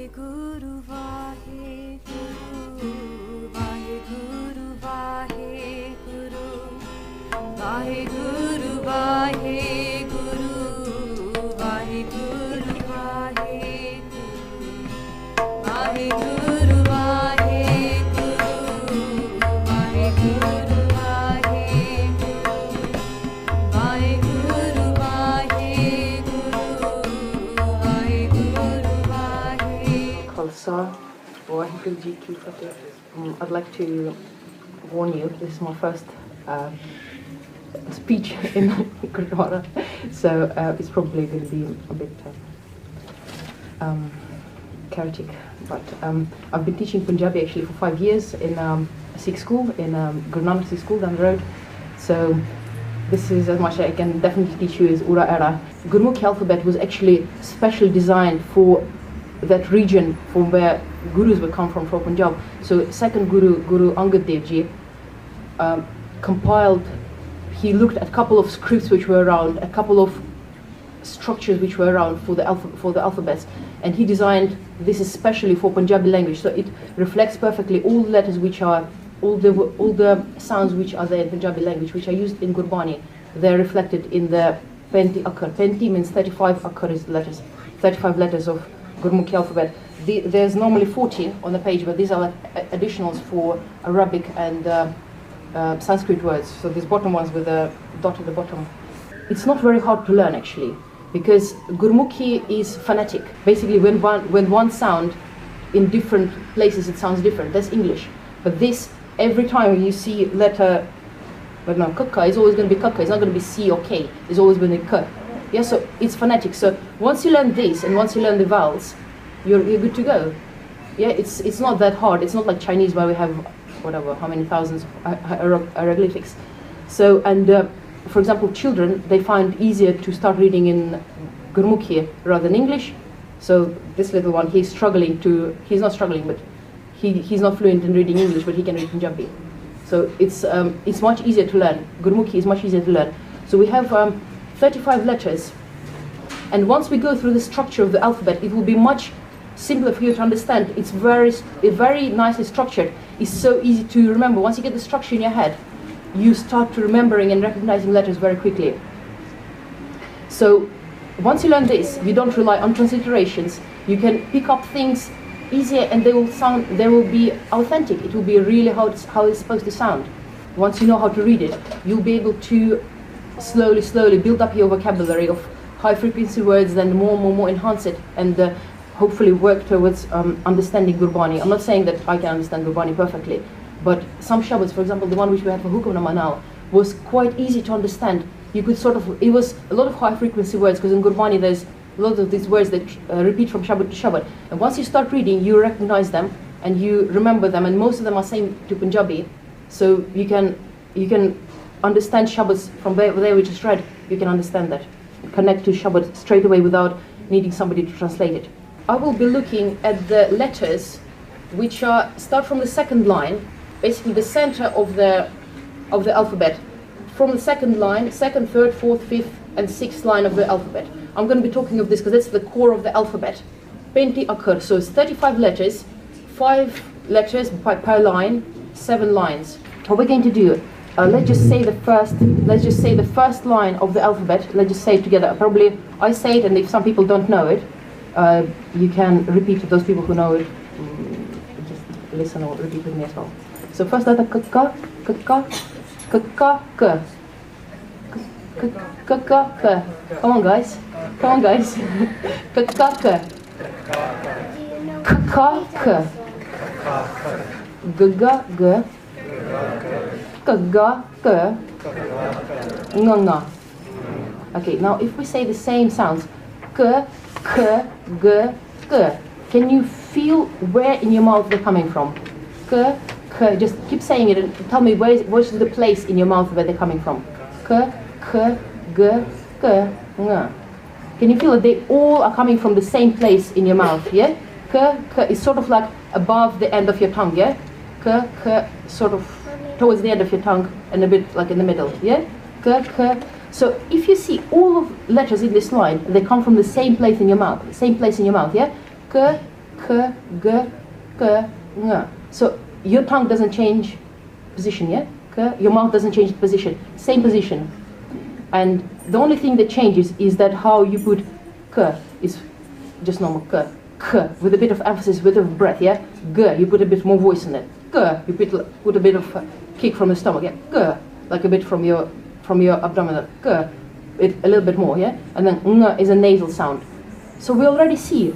Vaheguru, Vaheguru, Vaheguru, Vaheguru, Vaheguru, Vaheguru, Vaheguru, Vaheguru, Vaheguru, Vaheguru, Vaheguru, Khalsa, Waheguru Ji Ki Fateh. I'd like to warn you, this is my first speech in Gurdwara, so it's probably going to be a bit chaotic. But I've been teaching Punjabi actually for 5 years in a Sikh school, in Guru Angad Sikh school down the road. So this is as much as I can definitely teach you is Ura Era. Gurmukhi Alphabet was actually specially designed for that region from where gurus would come from Punjab. So second Guru, Guru Angad Dev Ji, compiled, he looked at a couple of scripts which were around, a couple of structures which were around for the alphabets, and he designed this especially for Punjabi language, so it reflects perfectly all the letters which are, all the sounds which are there in Punjabi language, which are used in Gurbani. They're reflected in the 20 akkar. 20 means 35 akkar is letters, 35 letters of Gurmukhi alphabet. There's normally 40 on the page, but these are additionals for Arabic and Sanskrit words. So these bottom ones with a dot at the bottom. It's not very hard to learn actually, because Gurmukhi is phonetic. Basically, when one sound in different places it sounds different. That's English. But this, every time you see letter, but no, kaka is always going to be kaka. It's not going to be C or K. It's always going to be k. Yeah, so it's phonetic. So once you learn this and once you learn the vowels, you're good to go. Yeah, it's not that hard. It's not like Chinese where we have whatever, how many thousands of hieroglyphics. So, and for example, children, they find easier to start reading in Gurmukhi rather than English. So this little one, he's not struggling, but he's not fluent in reading English, but he can read Punjabi. So it's much easier to learn. Gurmukhi is much easier to learn. So we have 35 letters, and once we go through the structure of the alphabet, it will be much simpler for you to understand. It's very nicely structured. It's so easy to remember. Once you get the structure in your head, you start to remembering and recognizing letters very quickly. So once you learn this, you don't rely on transliterations. You can pick up things easier, and they will be authentic. It will be really how it's supposed to sound. Once you know how to read it, you'll be able to slowly build up your vocabulary of high frequency words, then more enhance it, and hopefully work towards understanding Gurbani. I'm not saying that I can understand Gurbani perfectly, but some shabads, for example, the one which we had for Hukamnama now, was quite easy to understand. You could it was a lot of high frequency words, because in Gurbani there's a lot of these words that repeat from shabad to shabad. And once you start reading, you recognize them and you remember them, and most of them are same to Punjabi. So you can understand shabads from there we just read. You can understand that, connect to shabad straight away without needing somebody to translate it. I will be looking at the letters which start from the second line, basically the center of the alphabet. From the second line, second, third, fourth, fifth, and sixth line of the alphabet. I'm going to be talking of this because that's the core of the alphabet. 20 akkar, so it's 35 letters, 5 letters per line, 7 lines. What we're going to do, let's just say the first line of the alphabet. Let's just say it together. Probably I say it, and if some people don't know it, you can repeat to those people who know it. Just listen or repeat with me as well. So first letter k, k, k, k, k, k, k. K. Come on, guys. K, k, k. K, g, g, g. K, g, k. Ng, ng. Okay, now if we say the same sounds, k, k, g, k, can you feel where in your mouth they're coming from? K, k. Just keep saying it and tell me where's the place in your mouth where they're coming from. K, k, g, k, ng. Can you feel that they all are coming from the same place in your mouth? Yeah. K, k is sort of like above the end of your tongue. Yeah. K, k, sort of towards the end of your tongue and a bit like in the middle. Yeah. K, k. So if you see all of letters in this line, they come from the same place in your mouth. Same place in your mouth. Yeah. K, k, k, g, k, ng. So your tongue doesn't change position, yeah? K, your mouth doesn't change position, same position. And the only thing that changes is that how you put k is just normal k, k, with a bit of emphasis, with a breath, yeah? G, you put a bit more voice in it. G, you put a bit of kick from the stomach, yeah? G, like a bit from your abdominal. G, a little bit more, yeah? And then ng is a nasal sound. So we already see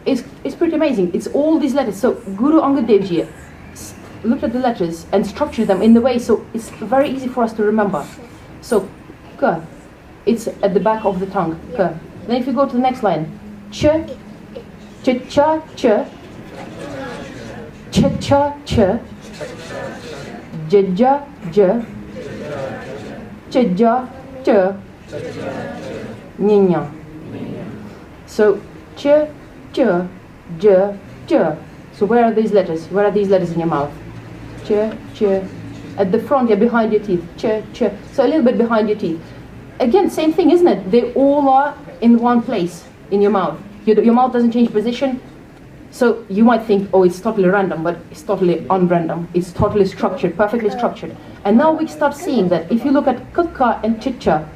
it's pretty amazing. It's all these letters. So Guru Angad Dev Ji looked at the letters and structured them in the way so it's very easy for us to remember. So k, it's at the back of the tongue. K. Then if you go to the next line, ch, ch, cha, ch, ch, cha, ch, j, ja, j, ch, ja, ch, nya, nya. So ch, ch, j, j. So where are these letters? Where are these letters in your mouth? Ch, ch. At the front, yeah, behind your teeth. Ch, ch. So a little bit behind your teeth. Again, same thing, isn't it? They all are in one place in your mouth. Your mouth doesn't change position. So you might think, oh, it's totally random, but it's totally unrandom. It's totally structured, perfectly structured. And now we start seeing that if you look at kaka and chicha,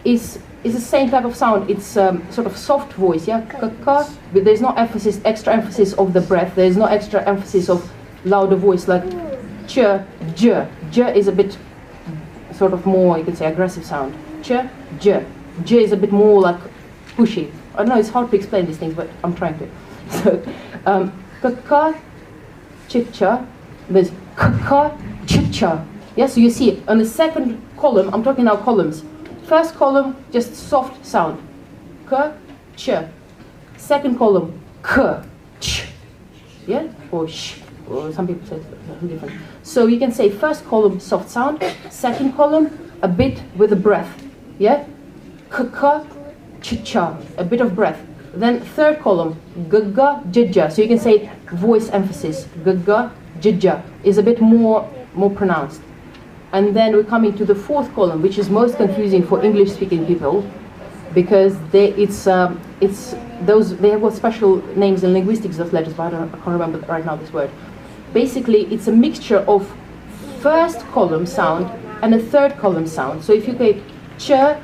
is the same type of sound. It's sort of soft voice, yeah, kaka, but there's no emphasis, extra emphasis of the breath. There's no extra emphasis of louder voice like ch, j. J is a bit sort of more, you could say, aggressive sound. Ch, j. J is a bit more like pushy. I know it's hard to explain these things, but I'm trying to. So, kaka, chicha, there's kaka, chicha. Yeah, so you see on the second column, I'm talking now columns. First column, just soft sound. K, ch. Second column, k, ch. Yeah, or sh. Or some people say it's different. So you can say first column, soft sound. Second column, a bit with a breath. Yeah, k, ch, cha, a bit of breath. Then third column, gaga, jija. So you can say voice emphasis. Gaga, jija is a bit more pronounced. And then we're coming to the fourth column, which is most confusing for English-speaking people, because they have got special names in linguistics of letters, but I can't remember right now this word. Basically, it's a mixture of first column sound and a third column sound. So if you say ch, ja,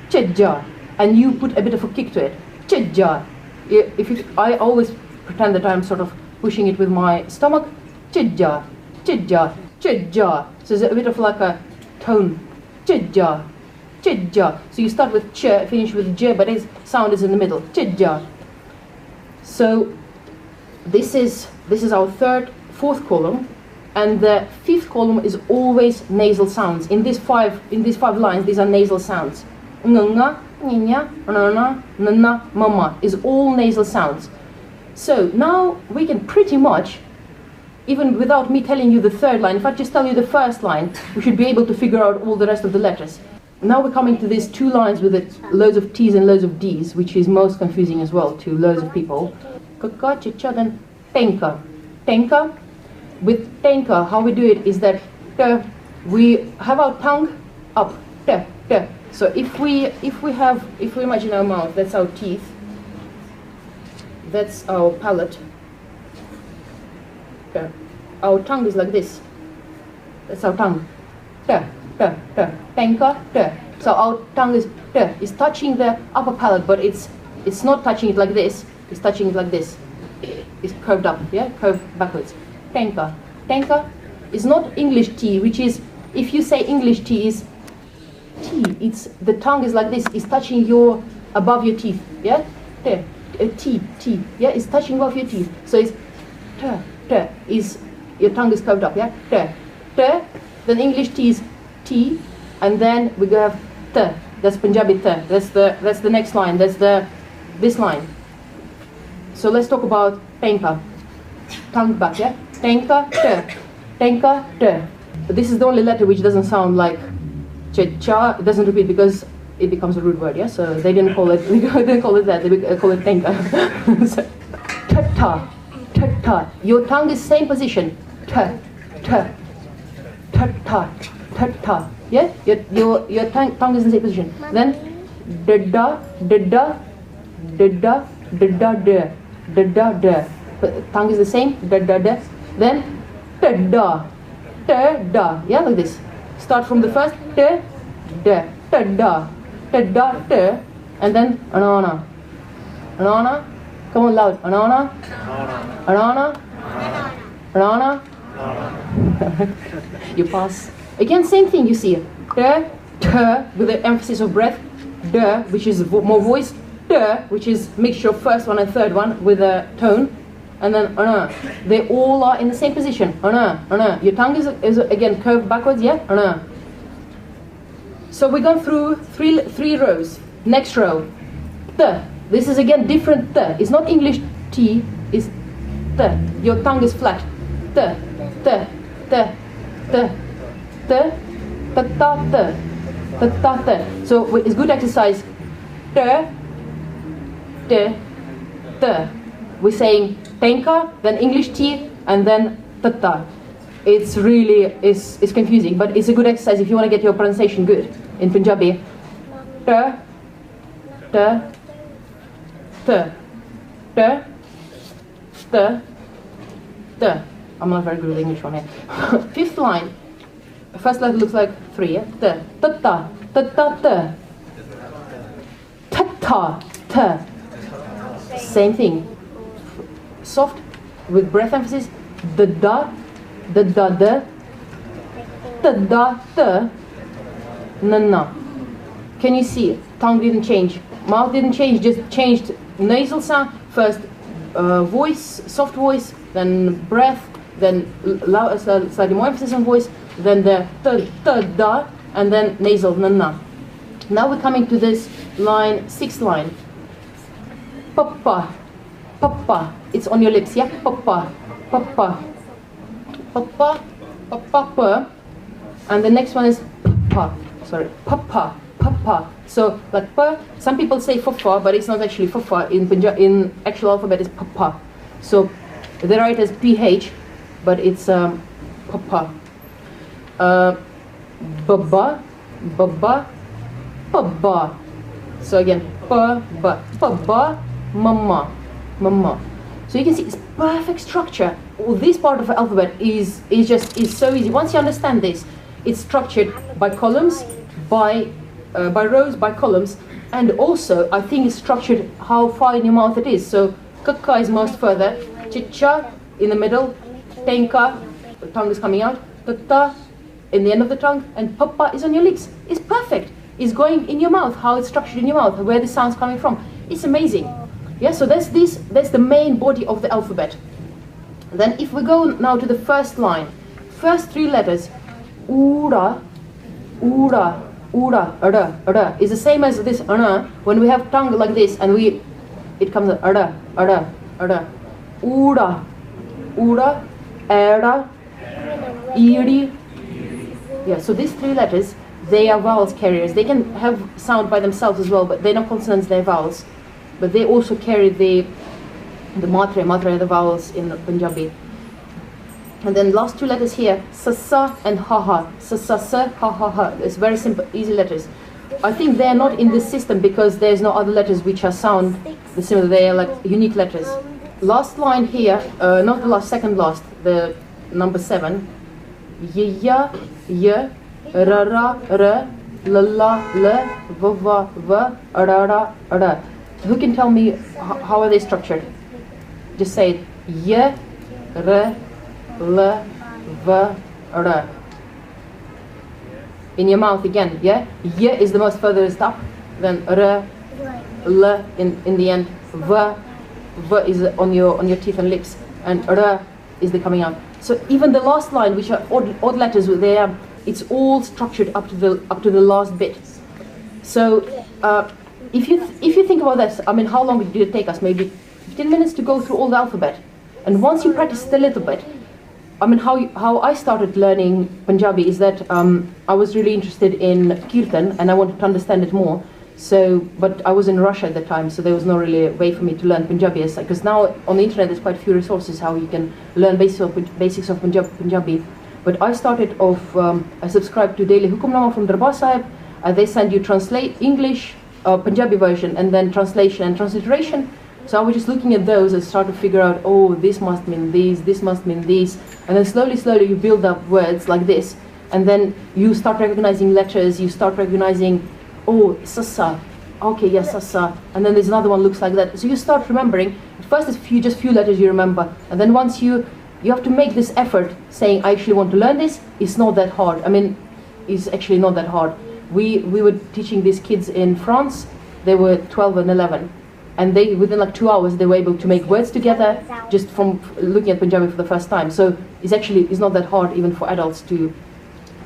ch, ja, and you put a bit of a kick to it, ch, ja. I always pretend that I'm sort of pushing it with my stomach, ch, ja, ch, ja, ch, ja. So it's a bit of like a tone, ch, ja, ch, ja. So you start with ch, finish with j, but its sound is in the middle, ch, ja. So this is our fourth column, and the fifth column is always nasal sounds. In these five lines, these are nasal sounds. Nga, nya, na, na, mama is all nasal sounds. So now we can pretty much, even without me telling you the third line, if I just tell you the first line, we should be able to figure out all the rest of the letters. Now we're coming to these two lines with loads of T's and loads of D's, which is most confusing as well to loads of people. Kaka, chicha, then tenka. Tenka. With tenka, how we do it is that we have our tongue up. So if we imagine our mouth, that's our teeth, that's our palate. Our tongue is like this. That's our tongue. Tenka. So our tongue is touching the upper palate, but it's not touching it like this. It's touching it like this. It's curved up, yeah, curved backwards. Tenka. Tenka is not English T, which is, if you say English T is T, it's the tongue is like this. It's touching above your teeth, yeah. T, yeah, it's touching above your teeth. So it's is your tongue is curved up, yeah. Then English T is T, and then we go have T. That's Punjabi T. That's the next line. That's this line. So let's talk about tenka. Tongue back, yeah. Tenka T. Tenka T. But this is the only letter which doesn't sound like cha. It doesn't repeat because it becomes a rude word, yeah. So they didn't call it. They didn't call it that. They call it tenka. So, ta. Ta. Your tongue is same position. Ta. Yeah? Your tongue is in the same position. Then da. da da da. But tongue is the same, da da da. Then da da, da da. Yeah, like this. Start from the first da da da da da da da, and then anana, anana. Come on, loud. Anana, anana, anana. You pass. Again, same thing. You see, da da with the emphasis of breath, da which is more voice, da which is mixture of first one and third one with a tone. And then they all are in the same position. Your tongue is again curved backwards, yeah? So we've gone through three rows. Next row, the. This is again different the. It's not English T, it's the. Your tongue is flat. The, the, the, the, the, ta ta the, ta ta the. So it's good exercise. The, the. We're saying tenka, then English T, and then tata. It's really it's confusing, but it's a good exercise if you want to get your pronunciation good in Punjabi. Ta, ta, ta, ta, ta, ta. I'm not very good with English one here. Fifth line. First letter looks like 3. Yeah? Ta, ta, ta, ta, ta, ta, ta, ta. Same thing. Soft with breath emphasis. Da da, da da da, da da da, na na. Can you see? Tongue didn't change, mouth didn't change, just changed nasal sound. First voice, soft voice, then breath, then slightly more emphasis on voice, then the da da, and then nasal na na. Now we're coming to this line, 6th line. Papa, papa. It's on your lips, yeah? Papa, papa, papa, papa, and the next one is pa. Sorry, papa, papa. So like pa. Some people say fafa, but it's not actually fafa. In actual alphabet, it's papa. So they write as ph, but it's papa. Baba, baba, baba. So again, pa, ba, baba, mama, mama. So you can see it's perfect structure. Well, this part of the alphabet is so easy. Once you understand this, it's structured by columns, by rows, by columns, and also I think it's structured how far in your mouth it is. So kakka is most further, chicha in the middle, tenka, the tongue is coming out, tata in the end of the tongue, and papa is on your lips. It's perfect. It's going in your mouth, how it's structured in your mouth, where the sound's coming from. It's amazing. Yeah, so that's the main body of the alphabet. Then if we go now to the first line, first 3 letters, ura, ura, ura, ada, ada, is the same as this ana. When we have tongue like this and it comes ada, ada, ada, ura, ura, era, iri. Yeah, so these 3 letters, they are vowels carriers. They can have sound by themselves as well, but they're not consonants, they're vowels. But they also carry the matre are the vowels in Punjabi. And then last 2 letters here, sasa and haha. Sasa, sa, ha, ha, ha. It's very simple, easy letters. I think they're not in this system because there's no other letters which are sound similar. They are like unique letters. Last line here, not the last, second last, the number 7. Ya, ya, ra, ra, ra, la, la, la, va, va, va, ara, ra, ara. Who can tell me how are they structured? Just say it. Ya, ra, la, va, ra. In your mouth again, yeah? Ya is the most furthest up, then ra, la in the end, va is on your teeth and lips, and ra is the coming out. So even the last line, which are odd letters, there, it's all structured up to the last bit. So if you think about this, I mean, how long did it take us? Maybe 15 minutes to go through all the alphabet. And once you practice it a little bit, I mean, how I started learning Punjabi is that I was really interested in Kirtan and I wanted to understand it more. So, but I was in Russia at the time, so there was no really way for me to learn Punjabi. Because now on the internet there's quite a few resources how you can learn basics of Punjabi. But I started off, I subscribed to Daily Hukumnama from Darbar Sahib. They send you translate English, Punjabi version, and then translation and transliteration. So I was just looking at those and start to figure out, oh, this must mean this must mean this. And then slowly you build up words like this. And then you start recognizing letters, you start recognizing, oh, sasa, okay, yes, sasa. And then there's another one looks like that. So you start remembering. At first it's just few letters you remember. And then once you have to make this effort saying, I actually want to learn this. It's not that hard. I mean, it's actually not that hard. We were teaching these kids in France. They were 12 and 11. And they, within like 2 hours, they were able to make words together just from looking at Punjabi for the first time. So it's not that hard even for adults to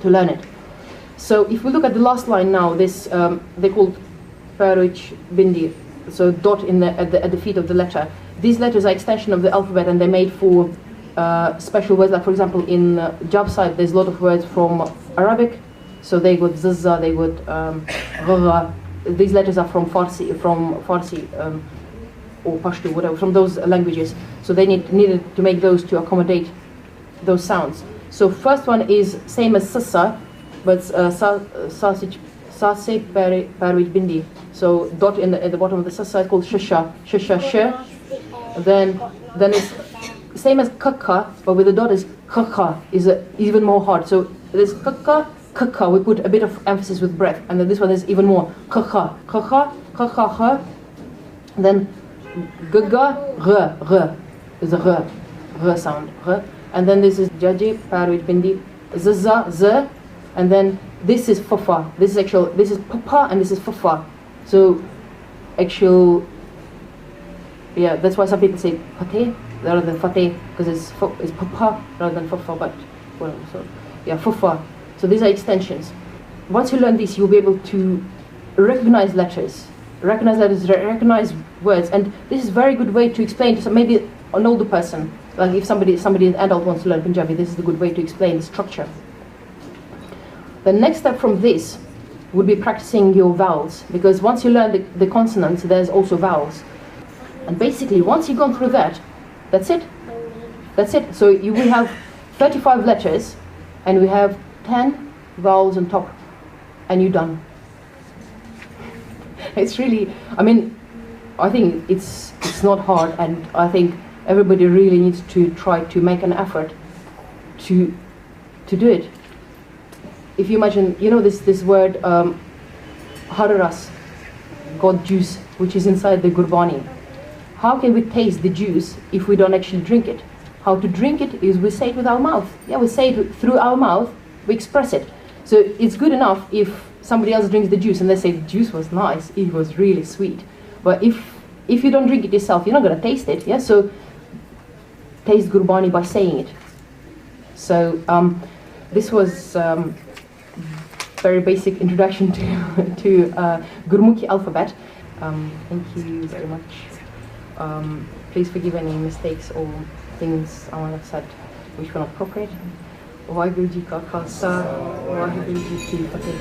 learn it. So if we look at the last line now, this they're called Parich Bindi, so dot at the feet of the letter. These letters are extension of the alphabet, and they're made for special words. Like for example, in job site, there's a lot of words from Arabic. So they got zazza, they got ghara. These letters are from Farsi, or Pashto, whatever, from those languages. So they needed to make those to accommodate those sounds. So first one is same as sassa, but sase parwij bindi. So dot at the bottom of the sassa is called shasha, sh. Then it's same as kakka, but with the dot is kakka, is even more hard. So there's kakka, kakka, we put a bit of emphasis with breath, and then this one is even more kakka, kakka, kakka, ha. Then gaga, r is a r sound, r. And then this is jaji, parwij bindi, zaza, z, and then this is fafa. This is papa, and this is fafa. So actual, yeah, that's why some people say pate rather than fate, because it's papa rather than fafa, but well, so yeah, fafa. So these are extensions. Once you learn this, you'll be able to recognize letters, recognize words, and this is a very good way to explain to maybe an older person. Like if somebody an adult wants to learn Punjabi, this is a good way to explain the structure. The next step from this would be practicing your vowels, because once you learn the consonants, there's also vowels. And basically, once you've gone through that, that's it. That's it. So we have 35 letters, and we have 10 vowels on top, and you're done. It's really, I mean, I think it's not hard, and I think everybody really needs to try to make an effort to do it. If you imagine, you know this word hararas, God juice, which is inside the gurbani. How can we taste the juice if we don't actually drink it? How to drink it is we say it with our mouth. Yeah, we say it through our mouth, we express it. So it's good enough if somebody else drinks the juice and they say the juice was nice, it was really sweet. But if you don't drink it yourself, you're not going to taste it. Yeah, so taste gurbani by saying it. So this was very basic introduction to Gurmukhi Alphabet. Thank you very much. Please forgive any mistakes or things I might have said which were not appropriate. Waheguru Ji Ka Khalsa, Waheguru Ji Ki Fateh.